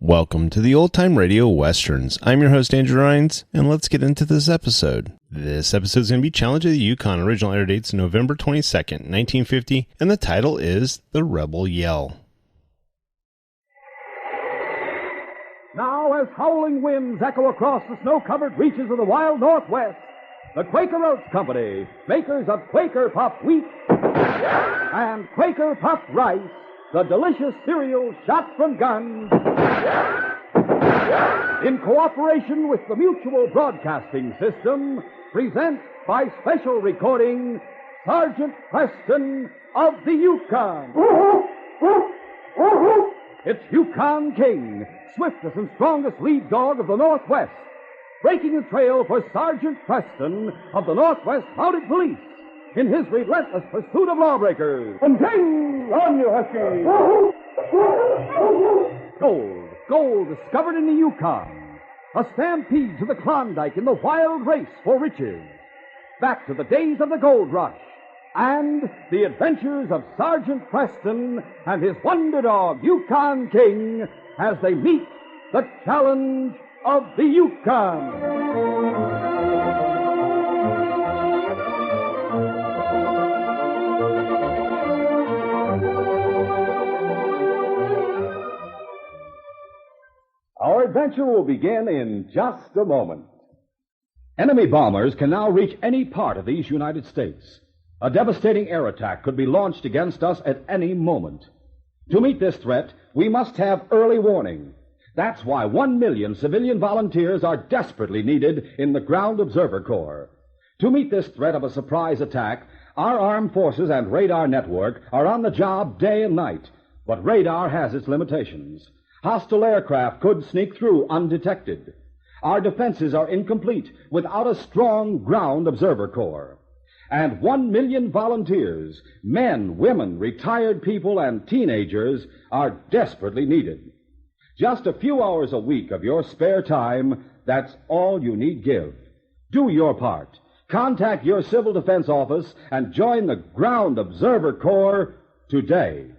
Welcome to the Old Time Radio Westerns. I'm your host, Andrew Rines, and let's get into this episode. This episode is going to be Challenge of the Yukon. Original air dates November 22nd, 1950, and the title is The Rebel Yell. Now, as howling winds echo across the snow-covered reaches of the wild Northwest, the Quaker Oats Company, makers of Quaker Puffed Wheat and Quaker Puffed Rice, the delicious cereal shot from guns, in cooperation with the Mutual Broadcasting System, present by special recording Sergeant Preston of the Yukon. It's Yukon King, swiftest and strongest lead dog of the Northwest, breaking the trail for Sergeant Preston of the Northwest Mounted Police in his relentless pursuit of lawbreakers. And ding! On you, Husky! Gold discovered in the Yukon. A stampede to the Klondike in the wild race for riches. Back to the days of the gold rush. And the adventures of Sergeant Preston and his wonder dog, Yukon King, as they meet the challenge of the Yukon. Our adventure will begin in just a moment. Enemy bombers can now reach any part of these United States. A devastating air attack could be launched against us at any moment. To meet this threat, we must have early warning. That's why 1 million civilian volunteers are desperately needed in the Ground Observer Corps. To meet this threat of a surprise attack, our armed forces and radar network are on the job day and night. But radar has its limitations. Hostile aircraft could sneak through undetected. Our defenses are incomplete without a strong Ground Observer Corps. And 1 million volunteers, men, women, retired people, and teenagers, are desperately needed. Just a few hours a week of your spare time, that's all you need give. Do your part. Contact your Civil Defense Office and join the Ground Observer Corps today.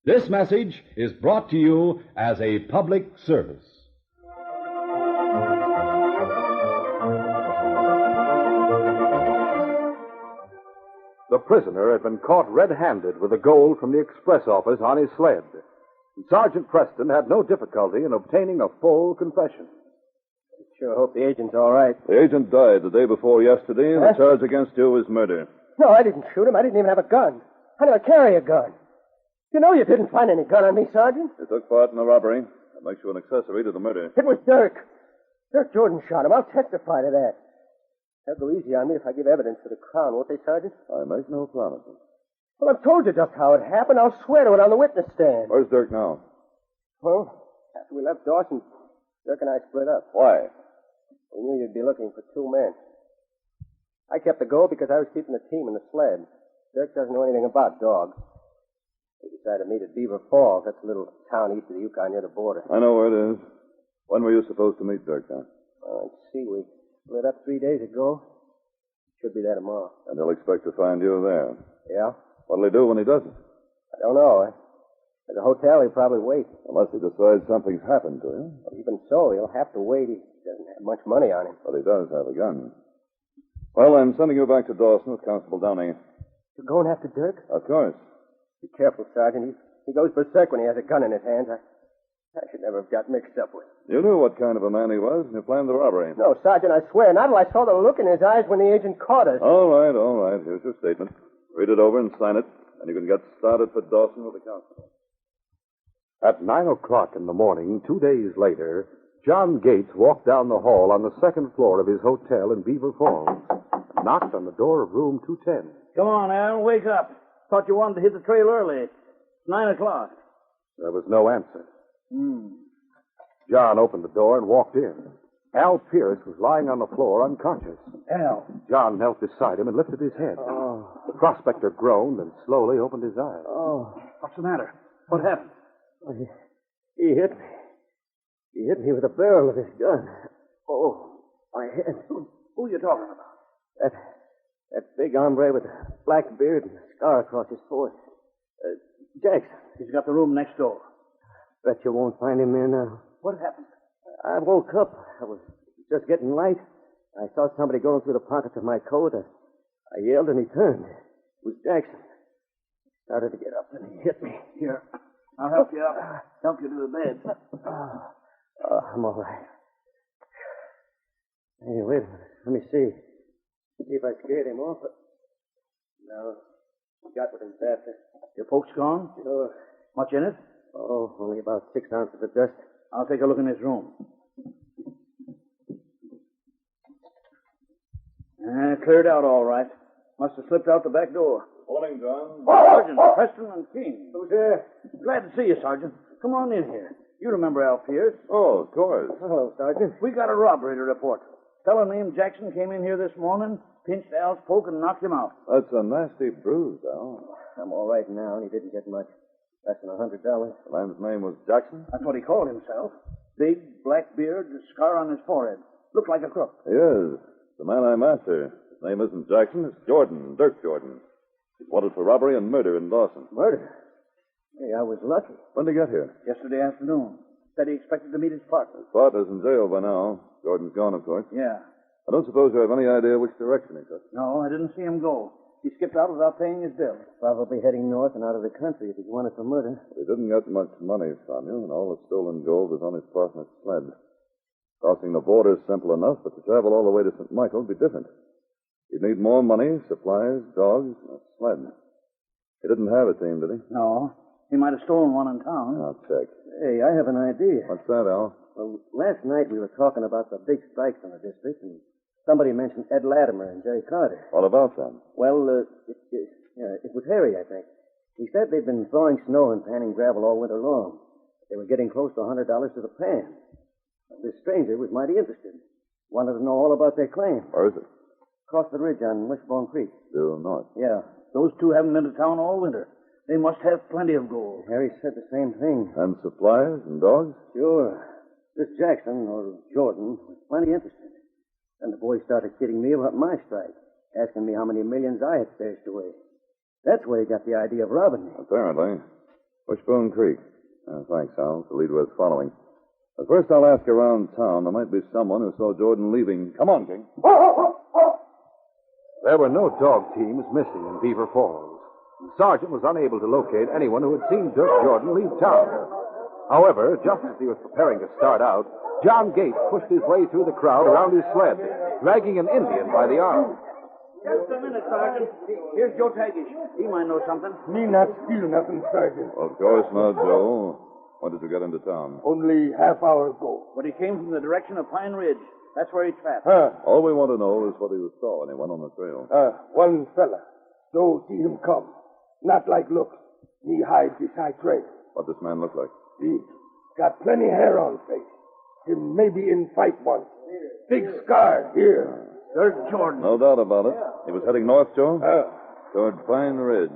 This message is brought to you as a public service. The prisoner had been caught red-handed with the gold from the express office on his sled. And Sergeant Preston had no difficulty in obtaining a full confession. I sure hope the agent's all right. The agent died the day before yesterday, and the charge against you is murder. No, I didn't shoot him. I didn't even have a gun. I never carry a gun. You know you didn't find any gun on me, Sergeant. You took part in the robbery. That makes you an accessory to the murder. It was Dirk. Dirk Jordan shot him. I'll testify to that. They'll go easy on me if I give evidence for the Crown, won't they, Sergeant? I make no promises. Well, I've told you just how it happened. I'll swear to it on the witness stand. Where's Dirk now? Well, after we left Dawson, Dirk and I split up. Why? We knew you'd be looking for 2 men. I kept the gold because I was keeping the team and the sled. Dirk doesn't know anything about dogs. We decided to meet at Beaver Falls. That's a little town east of the Yukon near the border. I know where it is. When were you supposed to meet Dirk, now? Let's see. We split up 3 days ago. Should be there tomorrow. And he'll expect to find you there. Yeah? What'll he do when he doesn't? I don't know. At the hotel, he'll probably wait. Unless he decides something's happened to him. Well, even so, he'll have to wait. He doesn't have much money on him. But he does have a gun. Well, I'm sending you back to Dawson with Constable Downing. You're going after Dirk? Of course. Be careful, Sergeant. He goes berserk when he has a gun in his hands. I should never have got mixed up with him. You knew what kind of a man he was, and you planned the robbery. No, Sergeant, I swear. Not till I saw the look in his eyes when the agent caught us. All right. Here's your statement. Read it over and sign it, and you can get started for Dawson with the constable. At 9 o'clock in the morning, 2 days later, John Gates walked down the hall on the second floor of his hotel in Beaver Falls and knocked on the door of room 210. Come on, Al, wake up. Thought you wanted to hit the trail early. It's 9 o'clock. There was no answer. John opened the door and walked in. Al Pierce was lying on the floor unconscious. Al. John knelt beside him and lifted his head. The prospector groaned and slowly opened his eyes. What's the matter? What happened? He hit me. He hit me with the barrel of his gun. Oh, my head. Who are you talking about? That big hombre with a black beard and a scar across his forehead. Jackson. He's got the room next door. Bet you won't find him there now. What happened? I woke up. I was just getting light. I saw somebody going through the pockets of my coat. I yelled and he turned. It was Jackson. Started to get up and he hit me. Here, I'll help you up. Help you to the bed. I'm all right. Hey, wait a minute. Let me see. See if I scared him off. No. He got what he was after. Your folks gone? Sure. Much in it? Oh, only about 6 ounces of dust. I'll take a look in his room. Cleared out all right. Must have slipped out the back door. Morning, John. Sergeant, Preston and King. Who's there? Glad to see you, Sergeant. Come on in here. You remember Al Pierce? Oh, of course. Hello, Sergeant. We got a robbery to report. Fellow named Jackson came in here this morning, pinched Al's poke, and knocked him out. That's a nasty bruise, Al. I'm all right now, and he didn't get much. Less than $100. The man's name was Jackson? That's what he called himself. Big, black beard, a scar on his forehead. Looked like a crook. He is. The man I'm after. His name isn't Jackson, it's Jordan, Dirk Jordan. He's wanted for robbery and murder in Dawson. Murder? Hey, I was lucky. When did he get here? Yesterday afternoon. Said he expected to meet his partner. His partner's in jail by now. Jordan's gone, of course. Yeah. I don't suppose you have any idea which direction he took. No, I didn't see him go. He skipped out without paying his bill. Probably heading north and out of the country if he's wanted for murder. He didn't get much money from you, and all the stolen gold was on his partner's sled. Crossing the border is simple enough, but to travel all the way to St. Michael would be different. You'd need more money, supplies, dogs, and a sled. He didn't have a team, did he? No. He might have stolen one in town. I'll check. Hey, I have an idea. What's that, Al? Well, last night we were talking about the big strikes in the district, and somebody mentioned Ed Latimer and Jerry Carter. What about them? Well, it was Harry, I think. He said they'd been thawing snow and panning gravel all winter long. They were getting close to $100 to the pan. This stranger was mighty interested. Wanted to know all about their claim. Where is it? Across the ridge on Wishbone Creek. Due north. Yeah. Those two haven't been to town all winter. They must have plenty of gold. Harry said the same thing. And supplies and dogs? Sure. This Jackson, or Jordan, was plenty interested. And the boy started kidding me about my strike, asking me how many millions I had stashed away. That's where he got the idea of robbing me. Apparently. Wishbone Creek. Thanks, Al. To lead with following. But first, I'll ask around town. There might be someone who saw Jordan leaving. Come on, King. There were no dog teams missing in Beaver Falls. The sergeant was unable to locate anyone who had seen Dirk Jordan leave town. However, just as he was preparing to start out, John Gates pushed his way through the crowd around his sled, dragging an Indian by the arm. Just a minute, Sergeant. Here's Joe Tagish. He might know something. Me not steal nothing, Sergeant. Of course not, Joe. When did you get into town? Only half hour ago. But he came from the direction of Pine Ridge. That's where he trapped. All we want to know is what he saw when he went on the trail. One fella. So see him come. Not like looks. Me hide beside trail. What this man look like? He got plenty hair on face. Him maybe in fight once. Big scar here. Dirk Jordan. No doubt about it. He was heading north, Joe? Toward Pine Ridge.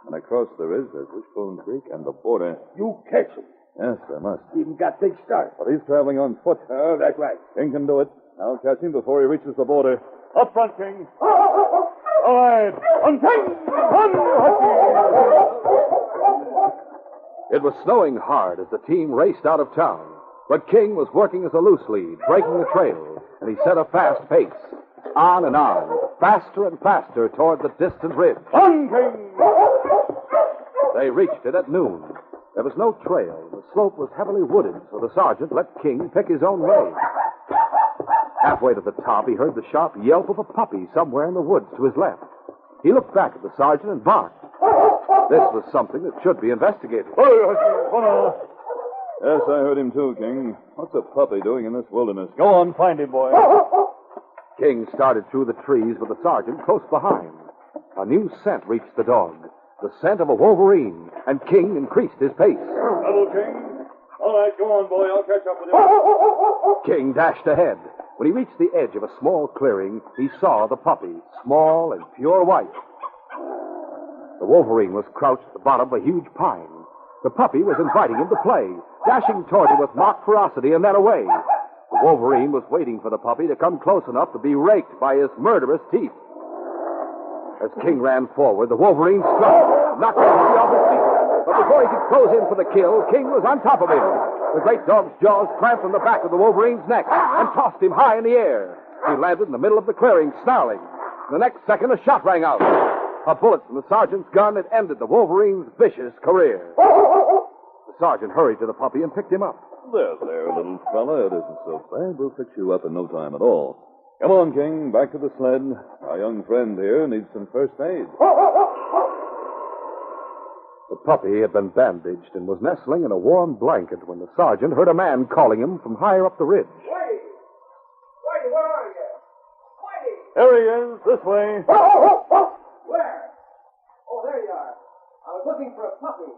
And across the ridge, there's Wishbone Creek and the border. You catch him. Yes, I must. Him got big start. But he's traveling on foot. That's right. King can do it. I'll catch him before he reaches the border. Up front, King. All right. On King! It was snowing hard as the team raced out of town. But King was working as a loose lead, breaking the trail, and he set a fast pace. On and on, faster and faster toward the distant ridge. On, King! They reached it at noon. There was no trail. The slope was heavily wooded, so the sergeant let King pick his own way. Halfway to the top, he heard the sharp yelp of a puppy somewhere in the woods to his left. He looked back at the sergeant and barked. This was something that should be investigated. Yes, I heard him too, King. What's a puppy doing in this wilderness? Go on, find him, boy. King started through the trees with the sergeant close behind. A new scent reached the dog. The scent of a wolverine, and King increased his pace. Double, King. All right, go on, boy. I'll catch up with you. King dashed ahead. When he reached the edge of a small clearing, he saw the puppy, small and pure white. The wolverine was crouched at the bottom of a huge pine. The puppy was inviting him to play, dashing toward him with mock ferocity and then away. The wolverine was waiting for the puppy to come close enough to be raked by his murderous teeth. As King ran forward, the wolverine struck, knocked the puppy off his feet. But before he could close in for the kill, King was on top of him. The great dog's jaws clamped on the back of the Wolverine's neck and tossed him high in the air. He landed in the middle of the clearing, snarling. The next second, a shot rang out. A bullet from the sergeant's gun had ended the Wolverine's vicious career. The sergeant hurried to the puppy and picked him up. There, little fella. It isn't so bad. We'll fix you up in no time at all. Come on, King. Back to the sled. Our young friend here needs some first aid. The puppy had been bandaged and was nestling in a warm blanket when the sergeant heard a man calling him from higher up the ridge. Whitey! Whitey, where are you? Whitey! There he is. This way. Where? Oh, there you are. I was looking for a puppy.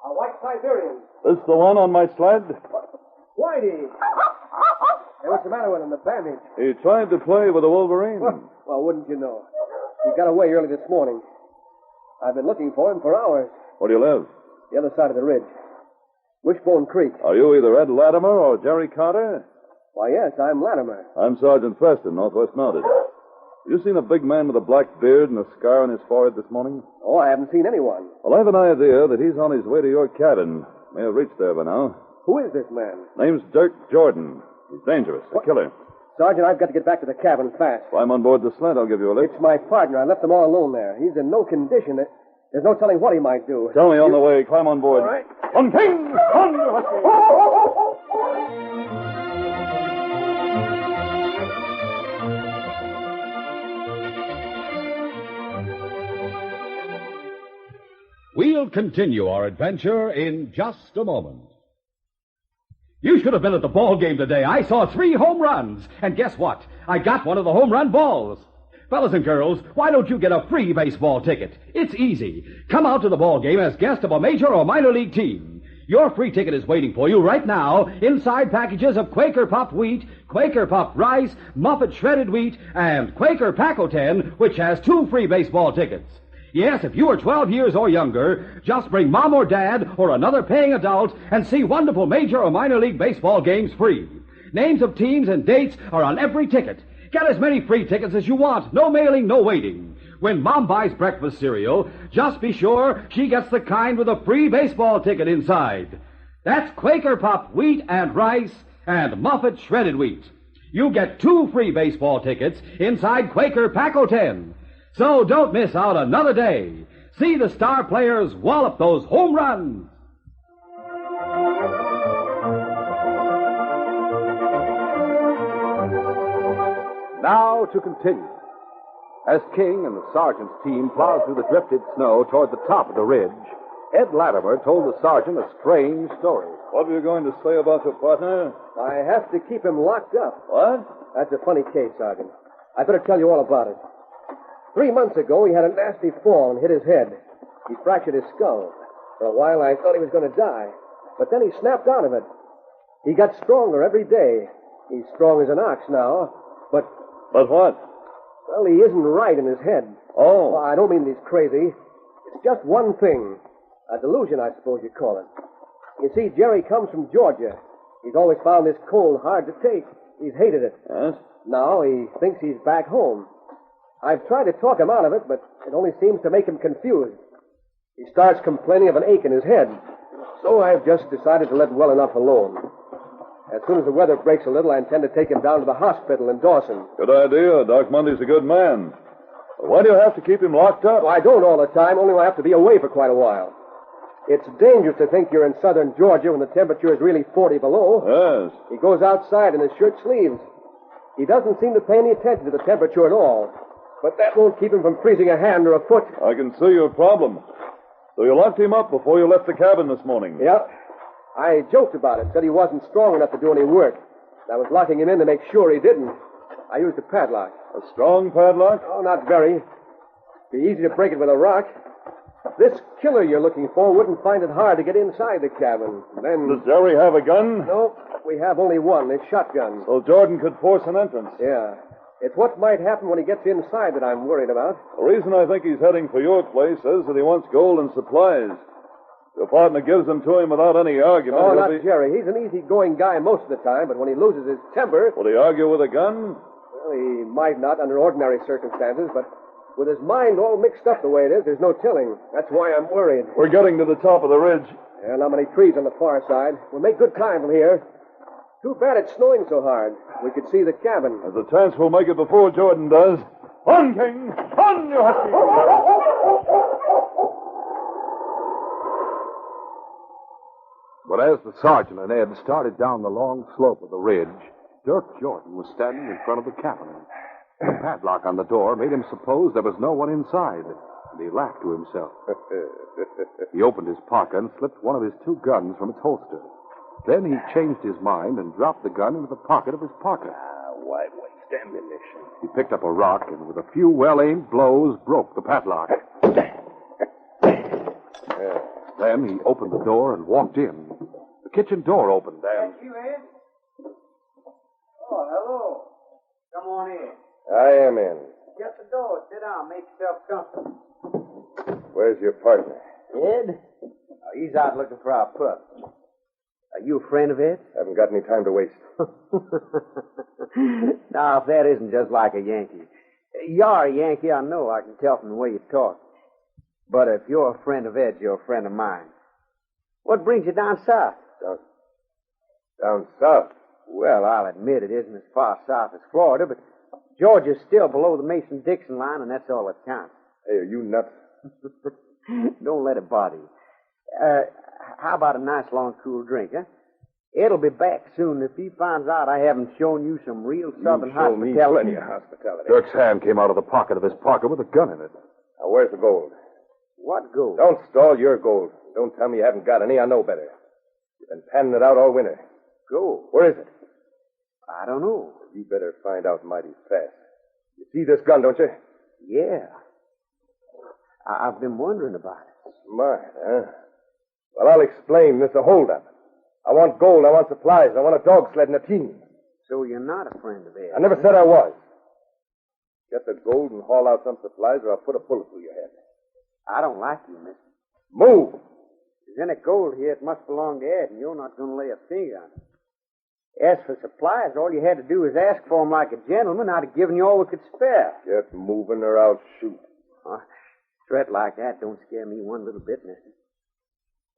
A white Siberian. This the one on my sled? Whitey! Hey, what's the matter with him, the bandage? He tried to play with a Wolverine. Well, wouldn't you know? He got away early this morning. I've been looking for him for hours. Where do you live? The other side of the ridge. Wishbone Creek. Are you either Ed Latimer or Jerry Carter? Why, yes, I'm Latimer. I'm Sergeant Preston, Northwest Mounted. You seen a big man with a black beard and a scar on his forehead this morning? Oh, I haven't seen anyone. Well, I've an idea that he's on his way to your cabin. May have reached there by now. Who is this man? Name's Dirk Jordan. He's dangerous, a killer. Sergeant, I've got to get back to the cabin fast. If I'm on board the sled, I'll give you a lift. It's my partner. I left him all alone there. He's in no condition. There's no telling what he might do. Tell me on the way. Climb on board. All right. On, King! On! We'll continue our adventure in just a moment. You should have been at the ball game today. I saw 3 home runs. And guess what? I got one of the home run balls. Fellas and girls, why don't you get a free baseball ticket? It's easy. Come out to the ball game as guest of a major or minor league team. Your free ticket is waiting for you right now inside packages of Quaker Puffed Wheat, Quaker Puffed Rice, Muffet Shredded Wheat, and Quaker Pack-O-Ten, which has 2 free baseball tickets. Yes, if you are 12 years or younger, just bring mom or dad or another paying adult and see wonderful major or minor league baseball games free. Names of teams and dates are on every ticket. Get as many free tickets as you want. No mailing, no waiting. When Mom buys breakfast cereal, just be sure she gets the kind with a free baseball ticket inside. That's Quaker Puffed Wheat and Rice and Muffet Shredded Wheat. You get 2 free baseball tickets inside Quaker Pack-O-Ten. So don't miss out another day. See the star players wallop those home runs. Now to continue. As King and the sergeant's team plowed through the drifted snow toward the top of the ridge, Ed Latimer told the sergeant a strange story. What were you going to say about your partner? I have to keep him locked up. What? That's a funny case, Sergeant. I better tell you all about it. 3 months ago, he had a nasty fall and hit his head. He fractured his skull. For a while, I thought he was going to die. But then he snapped out of it. He got stronger every day. He's strong as an ox now. But what? Well, he isn't right in his head. Oh. I don't mean he's crazy. It's just one thing. A delusion, I suppose you'd call it. You see, Jerry comes from Georgia. He's always found this cold hard to take. He's hated it. Yes? Now he thinks he's back home. I've tried to talk him out of it, but it only seems to make him confused. He starts complaining of an ache in his head. So I've just decided to let well enough alone. As soon as the weather breaks a little, I intend to take him down to the hospital in Dawson. Good idea. Doc Mundy's a good man. Why do you have to keep him locked up? Well, I don't all the time, only when I have to be away for quite a while. It's dangerous to think you're in southern Georgia when the temperature is really 40 below. Yes. He goes outside in his shirt sleeves. He doesn't seem to pay any attention to the temperature at all. But that won't keep him from freezing a hand or a foot. I can see your problem. So you locked him up before you left the cabin this morning. Yeah. I joked about it, said he wasn't strong enough to do any work. I was locking him in to make sure he didn't. I used a padlock. A strong padlock? Oh, not very. Be easy to break it with a rock. This killer you're looking for wouldn't find it hard to get inside the cabin. Then... Does Jerry have a gun? No, we have only one, his shotgun. So Jordan could force an entrance. Yeah. It's what might happen when he gets inside that I'm worried about. The reason I think he's heading for your place is that he wants gold and supplies. Your partner gives them to him without any argument. Oh, not Jerry. He's an easygoing guy most of the time, but when he loses his temper... Would he argue with a gun? Well, he might not under ordinary circumstances, but with his mind all mixed up the way it is, there's no telling. That's why I'm worried. We're getting to the top of the ridge. There are not many trees on the far side. We'll make good climb from here. Too bad it's snowing so hard. We could see the cabin. There's a chance we'll make it before Jordan does. On, King! On, you husky! But as the sergeant and Ed started down the long slope of the ridge, Dirk Jordan was standing in front of the cabin. The padlock on the door made him suppose there was no one inside, and he laughed to himself. He opened his pocket and slipped one of his 2 guns from its holster. Then he changed his mind and dropped the gun into the pocket of his parka. Why waste ammunition? He picked up a rock and with a few well-aimed blows broke the padlock. Then he opened the door and walked in. The kitchen door opened and... You, Ed? Oh, hello. Come on in. I am in. Get the door. Sit down. Make yourself comfortable. Where's your partner? Ed? Oh, he's out looking for our pup. Are you a friend of Ed? Haven't got any time to waste. Now, if that isn't just like a Yankee. You're a Yankee, I know. I can tell from the way you talk. But if you're a friend of Ed's, you're a friend of mine. What brings you down south? Down south? Well, I'll admit it isn't as far south as Florida, but Georgia's still below the Mason-Dixon line, and that's all that counts. Hey, are you nuts? Don't let it bother you. How about a nice, long, cool drink, huh? Ed'll be back soon. If he finds out I haven't shown you some real Southern hospitality... You show me plenty of hospitality. Dirk's hand came out of the pocket of his parka with a gun in it. Now, where's the gold? What gold? Don't stall your gold. Don't tell me you haven't got any. I know better. You've been panning it out all winter. Gold? Where is it? I don't know. You better find out mighty fast. You see this gun, don't you? Yeah. I've been wondering about it. Smart, huh? Well, I'll explain. This is a holdup. I want gold. I want supplies. I want a dog sled and a team. So you're not a friend of Ed? I never said I was. Get the gold and haul out some supplies, or I'll put a bullet through your head. I don't like you, mister. Move! If there's any gold here, it must belong to Ed, and you're not going to lay a finger on it. As for supplies, all you had to do was ask for 'em like a gentleman. I'd have given you all we could spare. Get moving or I'll shoot. A threat like that don't scare me one little bit, mister.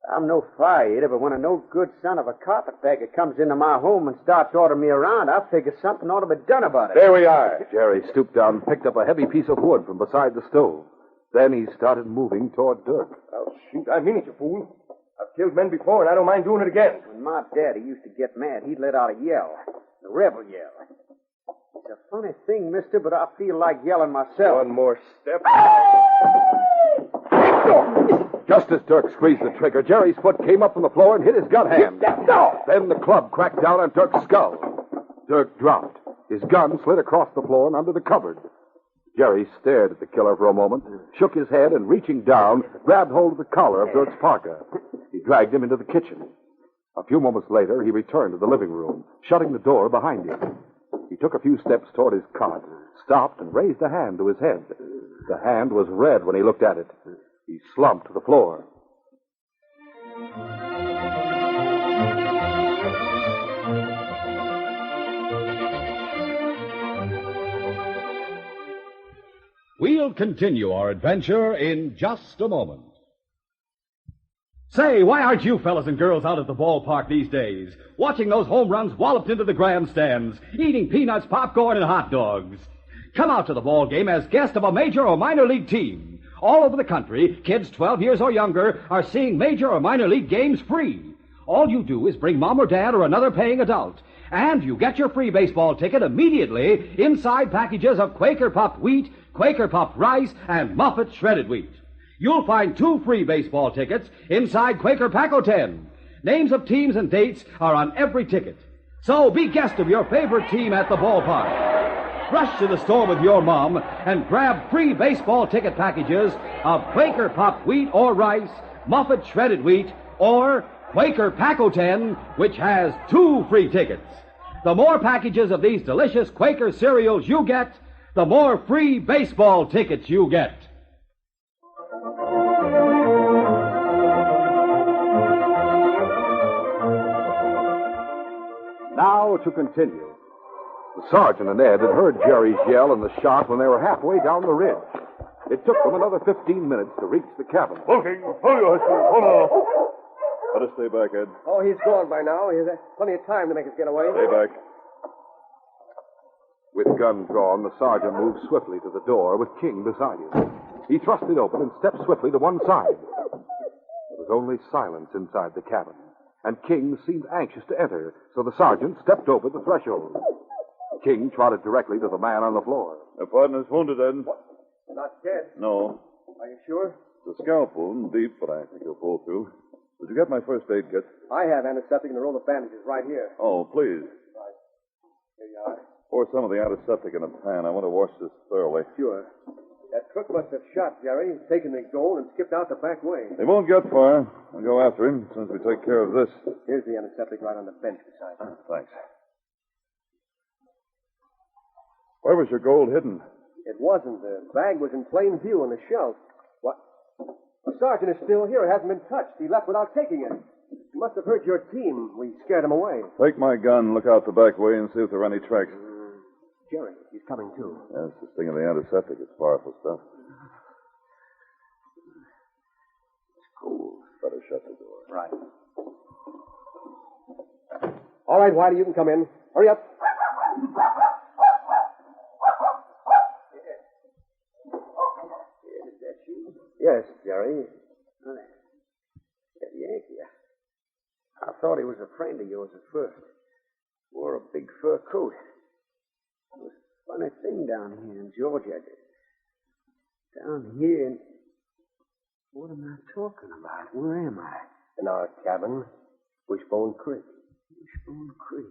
I'm no fire eater, but when a no-good son of a carpetbagger comes into my home and starts ordering me around, I figure something ought to be done about it. There we are. Jerry stooped down and picked up a heavy piece of wood from beside the stove. Then he started moving toward Dirk. I'll shoot. I mean it, you fool. I've killed men before, and I don't mind doing it again. When my daddy used to get mad, he'd let out a yell. The rebel yell. It's a funny thing, mister, but I feel like yelling myself. One more step. Just as Dirk squeezed the trigger, Jerry's foot came up from the floor and hit his gun hand. Then the club cracked down on Dirk's skull. Dirk dropped. His gun slid across the floor and under the cupboard. Jerry stared at the killer for a moment, shook his head, and reaching down, grabbed hold of the collar of Dirk's parka. He dragged him into the kitchen. A few moments later, he returned to the living room, shutting the door behind him. He took a few steps toward his cot, stopped, and raised a hand to his head. The hand was red when he looked at it. He slumped to the floor. We'll continue our adventure in just a moment. Say, why aren't you fellas and girls out at the ballpark these days, watching those home runs walloped into the grandstands, eating peanuts, popcorn, and hot dogs? Come out to the ball game as guest of a major or minor league team. All over the country, kids 12 years or younger are seeing major or minor league games free. All you do is bring mom or dad or another paying adult, and you get your free baseball ticket immediately inside packages of Quaker Puffed wheat, Quaker Puffed rice, and Muffet shredded wheat. You'll find 2 free baseball tickets inside Quaker Paco 10. Names of teams and dates are on every ticket. So be guest of your favorite team at the ballpark. Rush to the store with your mom and grab free baseball ticket packages of Quaker Puffed wheat or rice, Muffet shredded wheat, or Quaker Paco 10, which has 2 free tickets. The more packages of these delicious Quaker cereals you get, the more free baseball tickets you get. Now to continue. The sergeant and Ed had heard Jerry's yell and the shot when they were halfway down the ridge. It took them another 15 minutes to reach the cabin. Hold, King. Hold your husky. Hold on. Better stay back, Ed. Oh, he's gone by now. He has plenty of time to make us get away. Stay back. With gun drawn, the sergeant moved swiftly to the door with King beside him. He thrust it open and stepped swiftly to one side. There was only silence inside the cabin, and King seemed anxious to enter, so the sergeant stepped over the threshold. King trotted directly to the man on the floor. Your partner's wounded, Ed. Not dead. No. Are you sure? It's a scalp wound, deep, but I think he'll pull through. Did you get my first aid kit? I have antiseptic and a roll of bandages right here. Oh, please. Right. Here you are. Pour some of the antiseptic in a pan. I want to wash this thoroughly. Sure. That crook must have shot Jerry, taken the gold, and skipped out the back way. He won't get far. I'll go after him as soon as we take care of this. Here's the antiseptic right on the bench beside you. Thanks. Where was your gold hidden? It wasn't. The bag was in plain view on the shelf. What? The sergeant is still here. It hasn't been touched. He left without taking it. He must have heard your team. We scared him away. Take my gun, look out the back way, and see if there are any tracks. Jerry, he's coming too. Yes, this thing of the antiseptic is powerful stuff. It's cool. Better shut the door. Right. All right, Whitey, you can come in. Hurry up. Is that you? Yes, Jerry. That Yankee. I thought he was a friend of yours at first. Wore a big fur coat. It was a funny thing down here in Georgia. Down here in... What am I talking about? Where am I? In our cabin, Wishbone Creek. Wishbone Creek.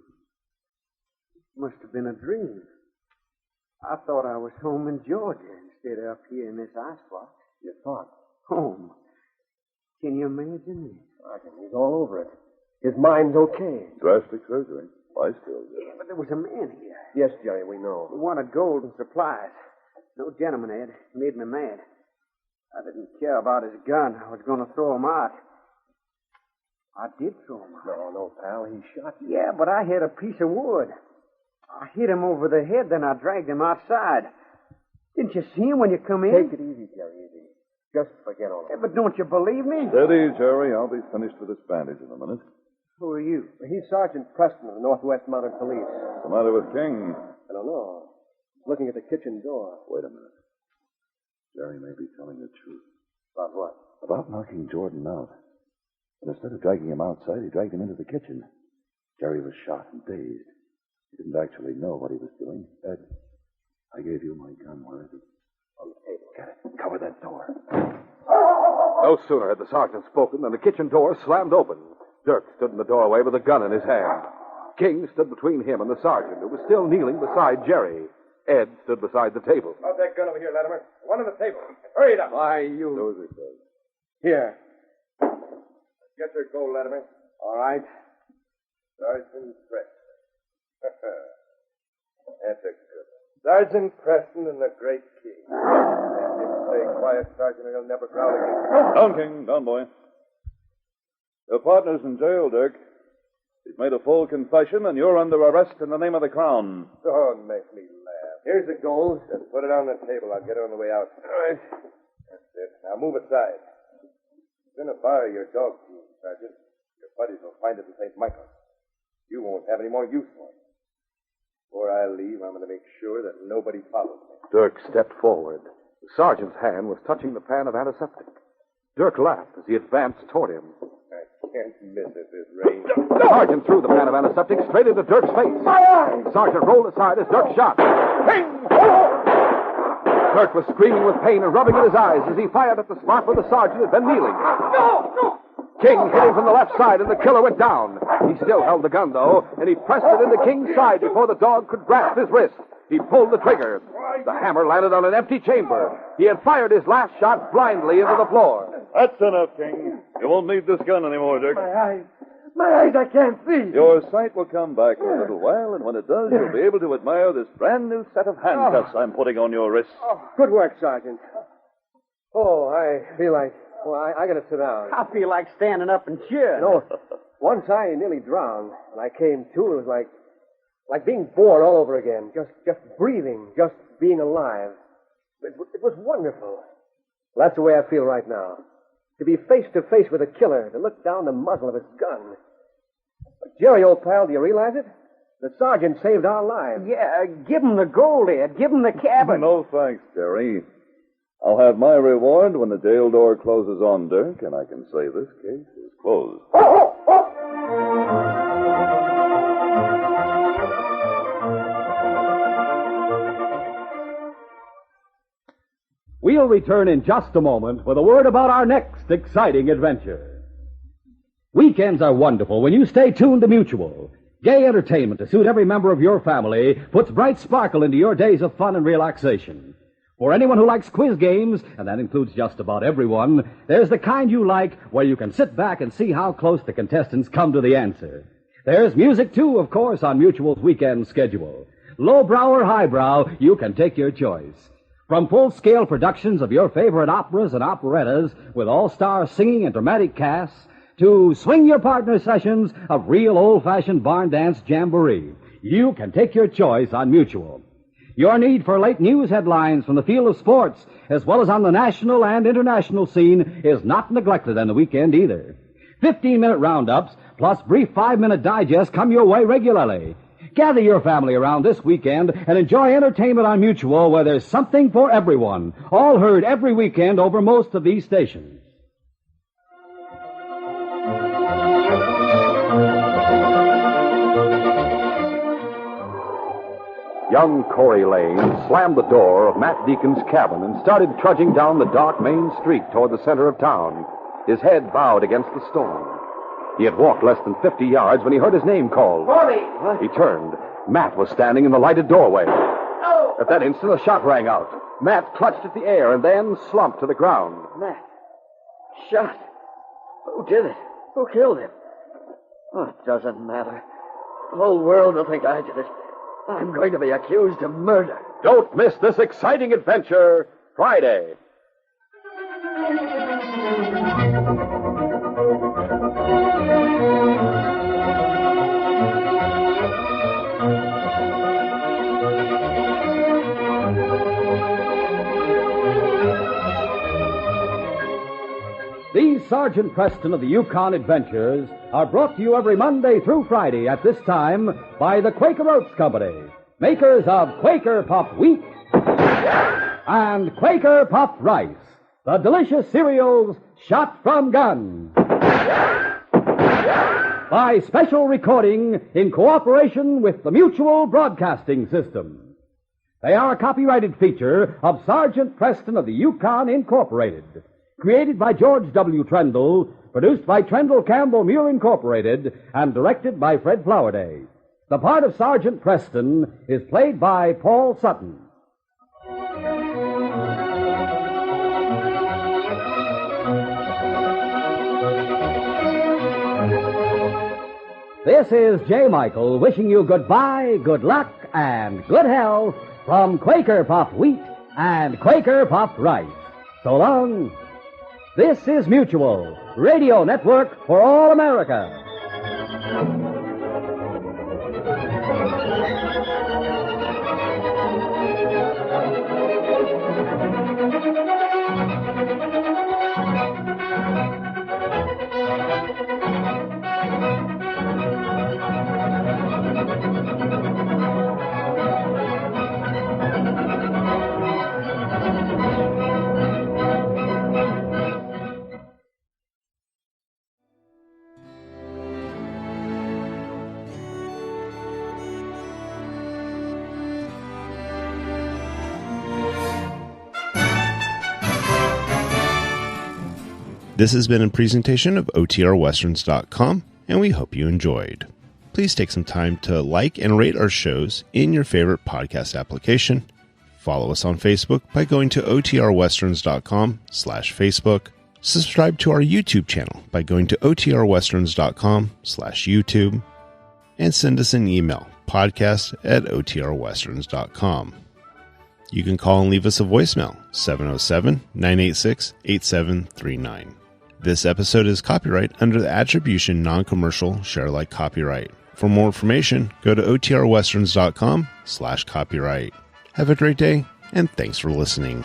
Must have been a dream. I thought I was home in Georgia instead of up here in this icebox. You thought? Home. Can you imagine it? Sergeant, he's all over it. His mind's okay. Drastic surgery. I still do. Yeah, but there was a man here. Yes, Jerry, we know. He wanted gold and supplies. No gentleman, Ed. Made me mad. I didn't care about his gun. I was going to throw him out. I did throw him out. No, pal. He shot you. Yeah, but I had a piece of wood. I hit him over the head, then I dragged him outside. Didn't you see him when you come in? Take it easy, Jerry, easy. Just forget all Yeah, that. but don't you believe me? Steady, Jerry. I'll be finished with this bandage in a minute. Who are you? He's Sergeant Preston of the Northwest Mounted Police. What's the matter with King? I don't know. He's looking at the kitchen door. Wait a minute. Jerry may be telling the truth. About what? About knocking Jordan out. But instead of dragging him outside, he dragged him into the kitchen. Jerry was shot and dazed. He didn't actually know what he was doing. Ed, I gave you my gun. Where is it? On the table. Get it. Cover that door. No sooner had the sergeant spoken than the kitchen door slammed open. Dirk stood in the doorway with a gun in his hand. King stood between him and the sergeant, who was still kneeling beside Jerry. Ed stood beside the table. Put that gun over here, Latimer. One on the table. Hurry it up. Why, you... Dozy says. Here. Get your gold, Latimer. All right. Sergeant Preston. That's a good one. Sergeant Preston and the Great King. Stay quiet, Sergeant, or he'll never growl again. Down, King. Down, boy. Your partner's in jail, Dirk. He's made a full confession, and you're under arrest in the name of the Crown. Don't make me laugh. Here's the gold. Just put it on the table. I'll get it on the way out. All right. That's it. Now move aside. I'm going to borrow your dog team, Sergeant. Your buddies will find it in St. Michael. You won't have any more use for it. Before I leave, I'm going to make sure that nobody follows me. Dirk stepped forward. The sergeant's hand was touching the pan of antiseptic. Dirk laughed as he advanced toward him. I can't miss at this range. The sergeant threw the pan of antiseptic straight into Dirk's face. The sergeant rolled aside as Dirk shot. Dirk was screaming with pain and rubbing at his eyes as he fired at the spot where the sergeant had been kneeling. King hit him from the left side, and the killer went down. He still held the gun, though, and he pressed it into King's side before the dog could grasp his wrist. He pulled the trigger. The hammer landed on an empty chamber. He had fired his last shot blindly into the floor. That's enough, King. You won't need this gun anymore, Dirk. My eyes, I can't see. Your sight will come back in a little while, and when it does, you'll be able to admire this brand new set of handcuffs I'm putting on your wrists. Good work, Sergeant. Oh, I feel like... Well, I got to sit down. I feel like standing up and cheering. You know, once I nearly drowned. When I came to, it was like being born all over again. Just breathing, just being alive. It was wonderful. Well, that's the way I feel right now. To be face to face with a killer, to look down the muzzle of his gun. But Jerry, old pal, do you realize it? The sergeant saved our lives. Yeah, give him the gold, Ed. Give him the cabin. No thanks, Jerry. I'll have my reward when the jail door closes on Dirk, and I can say this case is closed. We'll return in just a moment with a word about our next exciting adventure. Weekends are wonderful when you stay tuned to Mutual. Gay entertainment to suit every member of your family puts bright sparkle into your days of fun and relaxation. For anyone who likes quiz games, and that includes just about everyone, there's the kind you like where you can sit back and see how close the contestants come to the answer. There's music, too, of course, on Mutual's weekend schedule. Lowbrow or highbrow, you can take your choice. From full-scale productions of your favorite operas and operettas with all-star singing and dramatic casts to swing your partner sessions of real old-fashioned barn dance jamboree, you can take your choice on Mutual. Your need for late news headlines from the field of sports, as well as on the national and international scene, is not neglected on the weekend either. 15-minute roundups plus brief 5-minute digests come your way regularly. Gather your family around this weekend and enjoy entertainment on Mutual where there's something for everyone. All heard every weekend over most of these stations. Young Corey Lane slammed the door of Matt Deacon's cabin and started trudging down the dark main street toward the center of town, his head bowed against the storm. He had walked less than 50 yards when he heard his name called. Corey! He turned. Matt was standing in the lighted doorway. Oh! At that instant, a shot rang out. Matt clutched at the air and then slumped to the ground. Matt. Shot. Who did it? Who killed him? Oh, it doesn't matter. The whole world will think I did it. I'm going to be accused of murder. Don't miss this exciting adventure Friday. These Sergeant Preston of the Yukon Adventures are brought to you every Monday through Friday at this time by the Quaker Oats Company, makers of Quaker Puffed Wheat and Quaker Puffed Rice, the delicious cereals shot from guns. By special recording in cooperation with the Mutual Broadcasting System. They are a copyrighted feature of Sergeant Preston of the Yukon Incorporated. Created by George W. Trendle, produced by Trendle Campbell Muir Incorporated, and directed by Fred Flowerday. The part of Sergeant Preston is played by Paul Sutton. This is J. Michael wishing you goodbye, good luck, and good health from Quaker Puffed Wheat and Quaker Puffed Rice. So long. This is Mutual, Radio Network for all America. This has been a presentation of OTRWesterns.com, and we hope you enjoyed. Please take some time to like and rate our shows in your favorite podcast application. Follow us on Facebook by going to OTRWesterns.com/Facebook. Subscribe to our YouTube channel by going to OTRWesterns.com/YouTube. And send us an email, podcast@OTRWesterns.com. You can call and leave us a voicemail, 707-986-8739. This episode is copyright under the Attribution Non-Commercial Share-alike copyright. For more information, go to OTRWesterns.com/copyright. Have a great day, and thanks for listening.